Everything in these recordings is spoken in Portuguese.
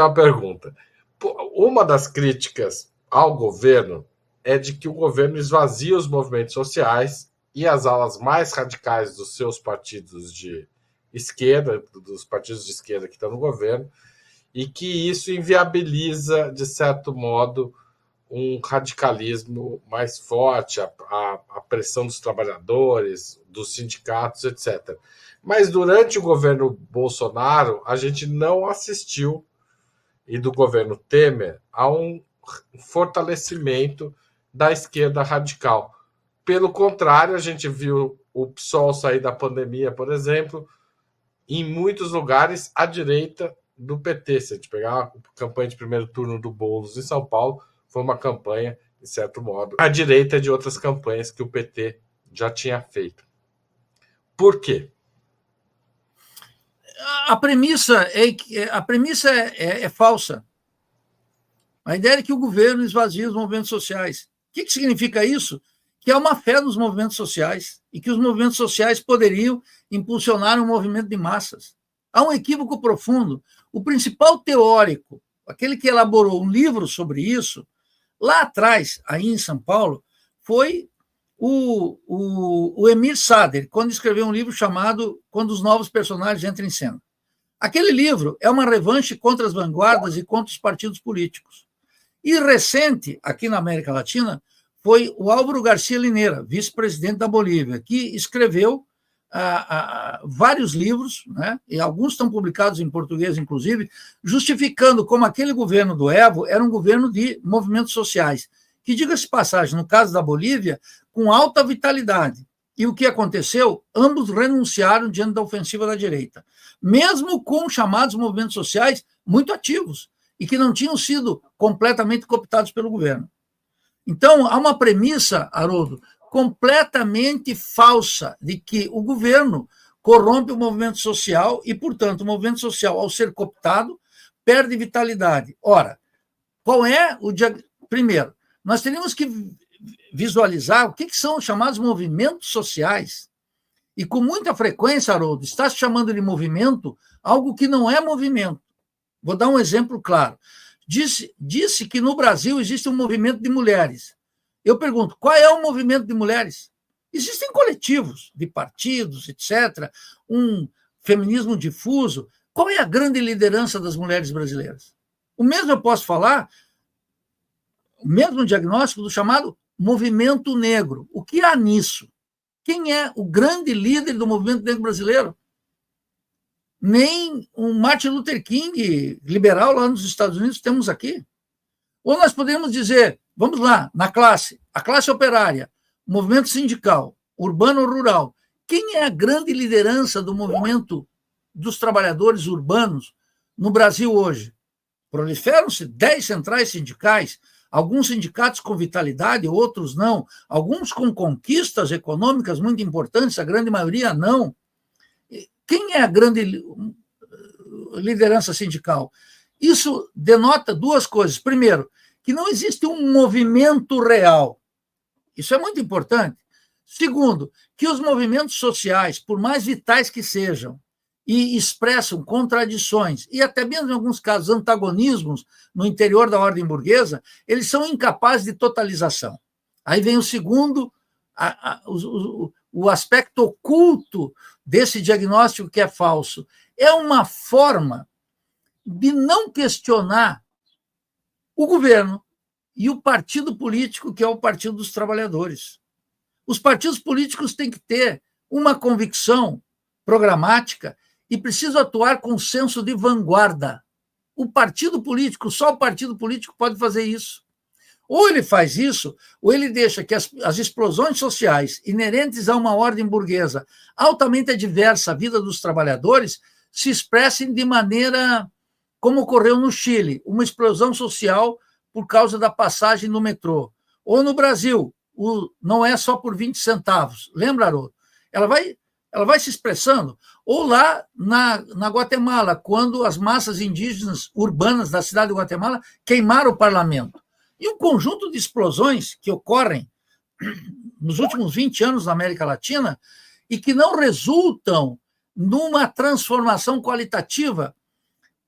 uma pergunta. Uma das críticas ao governo é de que o governo esvazia os movimentos sociais e as alas mais radicais dos seus partidos de esquerda, dos partidos de esquerda que estão no governo, e que isso inviabiliza, de certo modo, um radicalismo mais forte, a pressão dos trabalhadores, dos sindicatos, etc. Mas durante o governo Bolsonaro, a gente não assistiu, e do governo Temer, a um fortalecimento da esquerda radical. Pelo contrário, a gente viu o PSOL sair da pandemia, por exemplo, em muitos lugares à direita do PT. Se a gente pegar a campanha de primeiro turno do Boulos em São Paulo, foi uma campanha, de certo modo, à direita de outras campanhas que o PT já tinha feito. Por quê? A premissa é falsa. A ideia é que o governo esvazia os movimentos sociais. O que significa isso? Que há uma fé nos movimentos sociais e que os movimentos sociais poderiam impulsionar um movimento de massas. Há um equívoco profundo. O principal teórico, aquele que elaborou um livro sobre isso, lá atrás, aí em São Paulo, foi o Emir Sader, quando escreveu um livro chamado Quando os Novos Personagens Entram em Cena. Aquele livro é uma revanche contra as vanguardas e contra os partidos políticos. E recente, aqui na América Latina, foi o Álvaro Garcia Linera, vice-presidente da Bolívia, que escreveu vários livros, né, e alguns estão publicados em português, inclusive, justificando como aquele governo do Evo era um governo de movimentos sociais, que, diga-se de passagem, no caso da Bolívia, com alta vitalidade. E o que aconteceu? Ambos renunciaram diante da ofensiva da direita, mesmo com chamados movimentos sociais muito ativos e que não tinham sido completamente cooptados pelo governo. Então, há uma premissa, Haroldo, completamente falsa de que o governo corrompe o movimento social e, portanto, o movimento social, ao ser cooptado, perde vitalidade. Ora, qual é o primeiro, nós teríamos que visualizar o que são os chamados movimentos sociais. E com muita frequência, Haroldo, está se chamando de movimento algo que não é movimento. Vou dar um exemplo claro. Disse que no Brasil existe um movimento de mulheres. Eu pergunto, qual é o movimento de mulheres? Existem coletivos de partidos, etc., um feminismo difuso. Qual é a grande liderança das mulheres brasileiras? O mesmo eu posso falar, o mesmo diagnóstico do chamado movimento negro. O que há nisso? Quem é o grande líder do movimento negro brasileiro? Nem um Martin Luther King liberal lá nos Estados Unidos temos aqui. Ou nós podemos dizer, vamos lá, na classe, a classe operária, movimento sindical, urbano ou rural. Quem é a grande liderança do movimento dos trabalhadores urbanos no Brasil hoje? Proliferam-se 10 centrais sindicais, alguns sindicatos com vitalidade, outros não, alguns com conquistas econômicas muito importantes, a grande maioria não. Quem é a grande liderança sindical? Isso denota duas coisas. Primeiro, que não existe um movimento real. Isso é muito importante. Segundo, que os movimentos sociais, por mais vitais que sejam, e expressam contradições, e até mesmo, em alguns casos, antagonismos no interior da ordem burguesa, eles são incapazes de totalização. Aí vem o segundo, o aspecto oculto desse diagnóstico que é falso. É uma forma de não questionar o governo e o partido político, que é o Partido dos Trabalhadores. Os partidos políticos têm que ter uma convicção programática e precisam atuar com senso de vanguarda. O partido político, só o partido político pode fazer isso. Ou ele faz isso, ou ele deixa que as explosões sociais inerentes a uma ordem burguesa altamente adversa à vida dos trabalhadores se expressem de maneira como ocorreu no Chile, uma explosão social por causa da passagem no metrô. Ou no Brasil, não é só por 20 centavos. Lembra, Haroldo? Ela vai se expressando. Ou lá na Guatemala, quando as massas indígenas urbanas da cidade de Guatemala queimaram o parlamento. E um conjunto de explosões que ocorrem nos últimos 20 anos na América Latina e que não resultam numa transformação qualitativa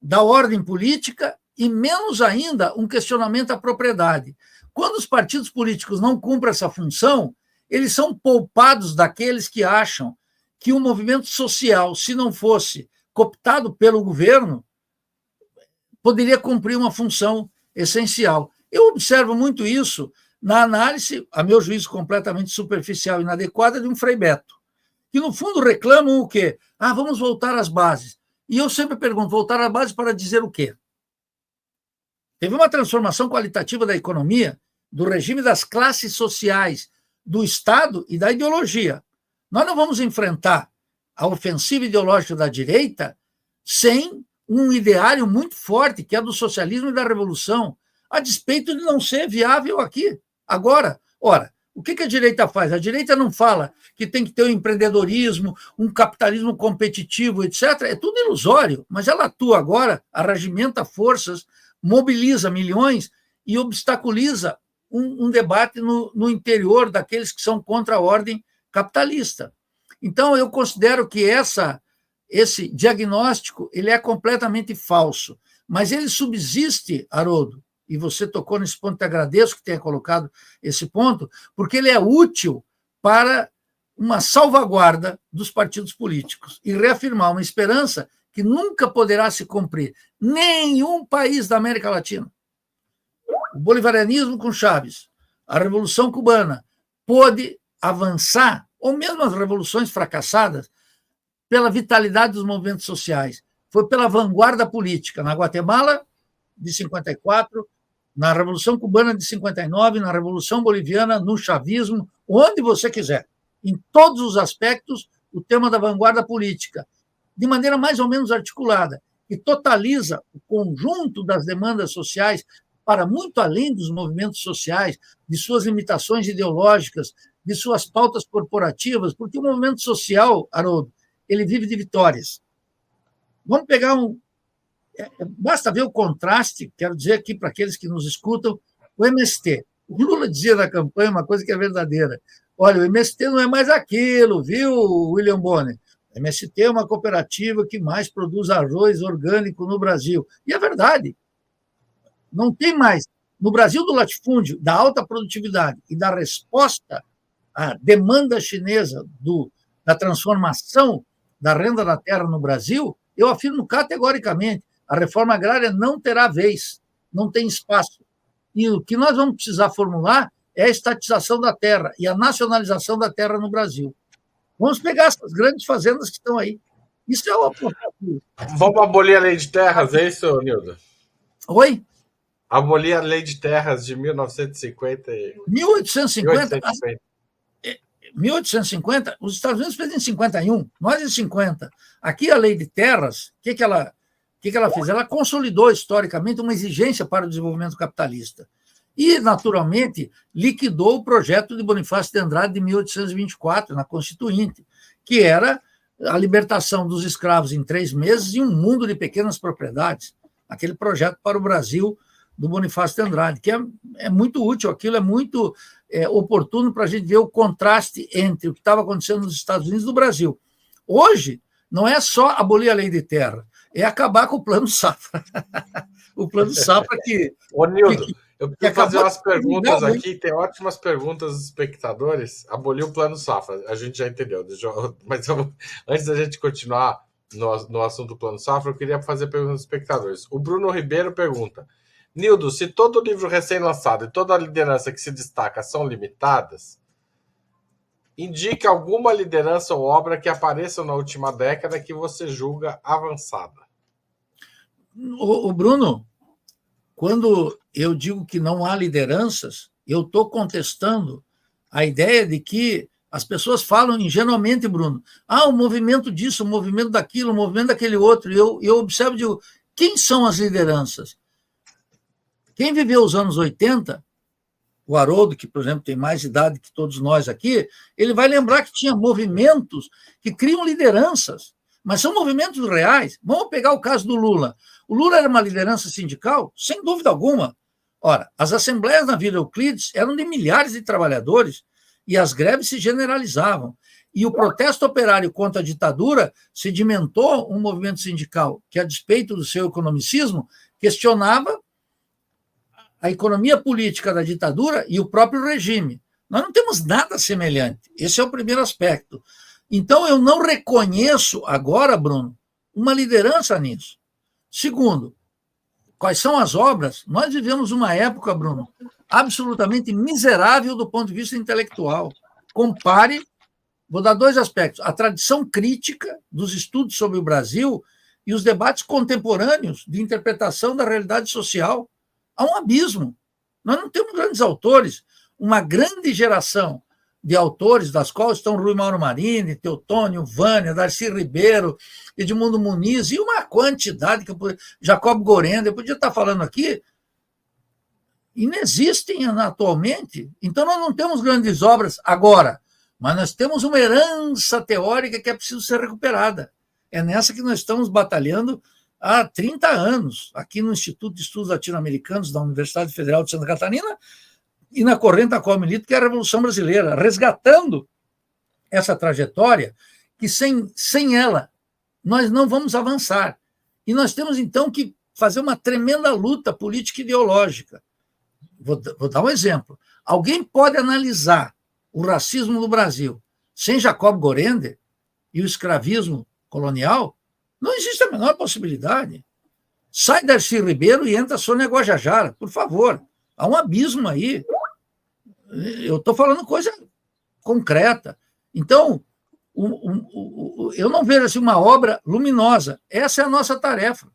da ordem política e menos ainda um questionamento à propriedade. Quando os partidos políticos não cumprem essa função, eles são poupados daqueles que acham que o movimento social, se não fosse cooptado pelo governo, poderia cumprir uma função essencial. Eu observo muito isso na análise, a meu juízo completamente superficial e inadequada, de um Frei Beto, que no fundo reclamam o quê? Vamos voltar às bases. E eu sempre pergunto, voltar às bases para dizer o quê? Teve uma transformação qualitativa da economia, do regime das classes sociais, do Estado e da ideologia. Nós não vamos enfrentar a ofensiva ideológica da direita sem um ideário muito forte, que é do socialismo e da revolução, a despeito de não ser viável aqui, agora. Ora, o que a direita faz? A direita não fala que tem que ter um empreendedorismo, um capitalismo competitivo, etc. É tudo ilusório, mas ela atua agora, arregimenta forças, mobiliza milhões e obstaculiza um debate no interior daqueles que são contra a ordem capitalista. Então, eu considero que esse diagnóstico ele é completamente falso, mas ele subsiste, Haroldo, e você tocou nesse ponto, te agradeço que tenha colocado esse ponto, porque ele é útil para uma salvaguarda dos partidos políticos e reafirmar uma esperança que nunca poderá se cumprir. Nenhum país da América Latina. O bolivarianismo com Chávez, a Revolução Cubana, pôde avançar, ou mesmo as revoluções fracassadas, pela vitalidade dos movimentos sociais. Foi pela vanguarda política. Na Guatemala, de 54, na Revolução Cubana de 59, na Revolução Boliviana, no chavismo, onde você quiser. Em todos os aspectos, o tema da vanguarda política, de maneira mais ou menos articulada, que totaliza o conjunto das demandas sociais para muito além dos movimentos sociais, de suas limitações ideológicas, de suas pautas corporativas, porque o movimento social, Haroldo, ele vive de vitórias. Vamos pegar basta ver o contraste, quero dizer aqui para aqueles que nos escutam, o MST. O Lula dizia na campanha uma coisa que é verdadeira. Olha, o MST não é mais aquilo, viu, William Bonner? O MST é uma cooperativa que mais produz arroz orgânico no Brasil. E é verdade. Não tem mais. No Brasil do latifúndio, da alta produtividade e da resposta à demanda chinesa da transformação da renda da terra no Brasil, eu afirmo categoricamente, a reforma agrária não terá vez, não tem espaço. E o que nós vamos precisar formular é a estatização da terra e a nacionalização da terra no Brasil. Vamos pegar essas grandes fazendas que estão aí. Isso é uma... Vamos abolir a lei de terras, é isso, Nildo? Oi? Abolir a lei de terras de 1950. 1850? 1850, os Estados Unidos fez em 51, nós em 50. Aqui a lei de terras, o que ela fez? Ela consolidou historicamente uma exigência para o desenvolvimento capitalista. E, naturalmente, liquidou o projeto de Bonifácio de Andrade de 1824, na Constituinte, que era a libertação dos escravos em 3 meses e um mundo de pequenas propriedades. Aquele projeto para o Brasil do Bonifácio de Andrade, que é muito útil, aquilo é muito oportuno para a gente ver o contraste entre o que estava acontecendo nos Estados Unidos e no Brasil. Hoje, não é só abolir a lei de terra, é acabar com o Plano Safra. O Plano Safra que... Ô, Nildo, eu preciso fazer umas perguntas aqui, tem ótimas perguntas dos espectadores. Abolir o Plano Safra, a gente já entendeu, mas antes da gente continuar no assunto do Plano Safra, eu queria fazer perguntas dos espectadores. O Bruno Ribeiro pergunta: Nildo, se todo livro recém-lançado e toda a liderança que se destaca são limitadas, indique alguma liderança ou obra que apareça na última década que você julga avançada. O Bruno, quando eu digo que não há lideranças, eu estou contestando a ideia de que as pessoas falam ingenuamente, Bruno, o movimento disso, o movimento daquilo, o movimento daquele outro. E eu observo e digo, quem são as lideranças? Quem viveu os anos 80, o Haroldo, que, por exemplo, tem mais idade que todos nós aqui, ele vai lembrar que tinha movimentos que criam lideranças, mas são movimentos reais. Vamos pegar o caso do Lula. O Lula era uma liderança sindical? Sem dúvida alguma. Ora, as assembleias na Vila Euclides eram de milhares de trabalhadores e as greves se generalizavam. E o protesto operário contra a ditadura sedimentou um movimento sindical que, a despeito do seu economicismo, questionava a economia política da ditadura e o próprio regime. Nós não temos nada semelhante. Esse é o primeiro aspecto. Então, eu não reconheço agora, Bruno, uma liderança nisso. Segundo, quais são as obras? Nós vivemos uma época, Bruno, absolutamente miserável do ponto de vista intelectual. Compare, vou dar 2 aspectos, a tradição crítica dos estudos sobre o Brasil e os debates contemporâneos de interpretação da realidade social. Há um abismo. Nós não temos grandes autores. Uma grande geração de autores, das quais estão Rui Mauro Marini, Teotônio, Vânia, Darcy Ribeiro, Edmundo Muniz, e uma quantidade, Jacob Gorenda, eu podia estar falando aqui, inexistem atualmente. Então, nós não temos grandes obras agora, mas nós temos uma herança teórica que é preciso ser recuperada. É nessa que nós estamos batalhando há 30 anos, aqui no Instituto de Estudos Latino-Americanos da Universidade Federal de Santa Catarina, e na corrente da qual milito, que é a Revolução Brasileira, resgatando essa trajetória que sem ela nós não vamos avançar. E nós temos, então, que fazer uma tremenda luta política e ideológica. Vou dar um exemplo. Alguém pode analisar o racismo no Brasil sem Jacob Gorender e o escravismo colonial? Não existe a menor possibilidade. Sai Darcy Ribeiro e entra Sônia Guajajara, por favor. Há um abismo aí. Eu estou falando coisa concreta. Então, eu não vejo assim, uma obra luminosa. Essa é a nossa tarefa,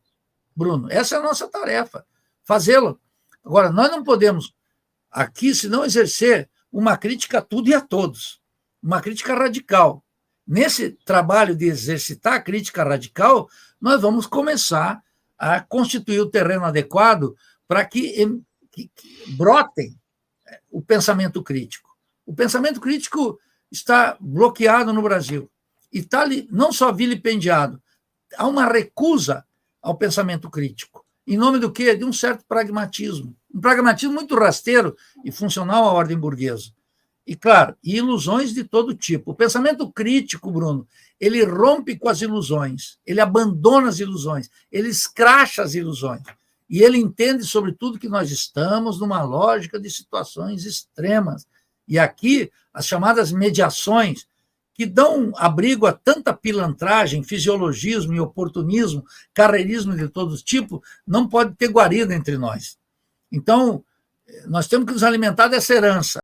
Bruno. Essa é a nossa tarefa, fazê-lo. Agora, nós não podemos aqui, se não exercer uma crítica a tudo e a todos, uma crítica radical. Nesse trabalho de exercitar a crítica radical, nós vamos começar a constituir o terreno adequado para que brotem o pensamento crítico. O pensamento crítico está bloqueado no Brasil e está não só vilipendiado, há uma recusa ao pensamento crítico. Em nome do quê? De um certo pragmatismo. Um pragmatismo muito rasteiro e funcional à ordem burguesa. E, claro, ilusões de todo tipo. O pensamento crítico, Bruno, ele rompe com as ilusões, ele abandona as ilusões, ele escracha as ilusões. E ele entende, sobretudo, que nós estamos numa lógica de situações extremas. E aqui, as chamadas mediações, que dão abrigo a tanta pilantragem, fisiologismo e oportunismo, carreirismo de todo tipo, não pode ter guarida entre nós. Então, nós temos que nos alimentar dessa herança.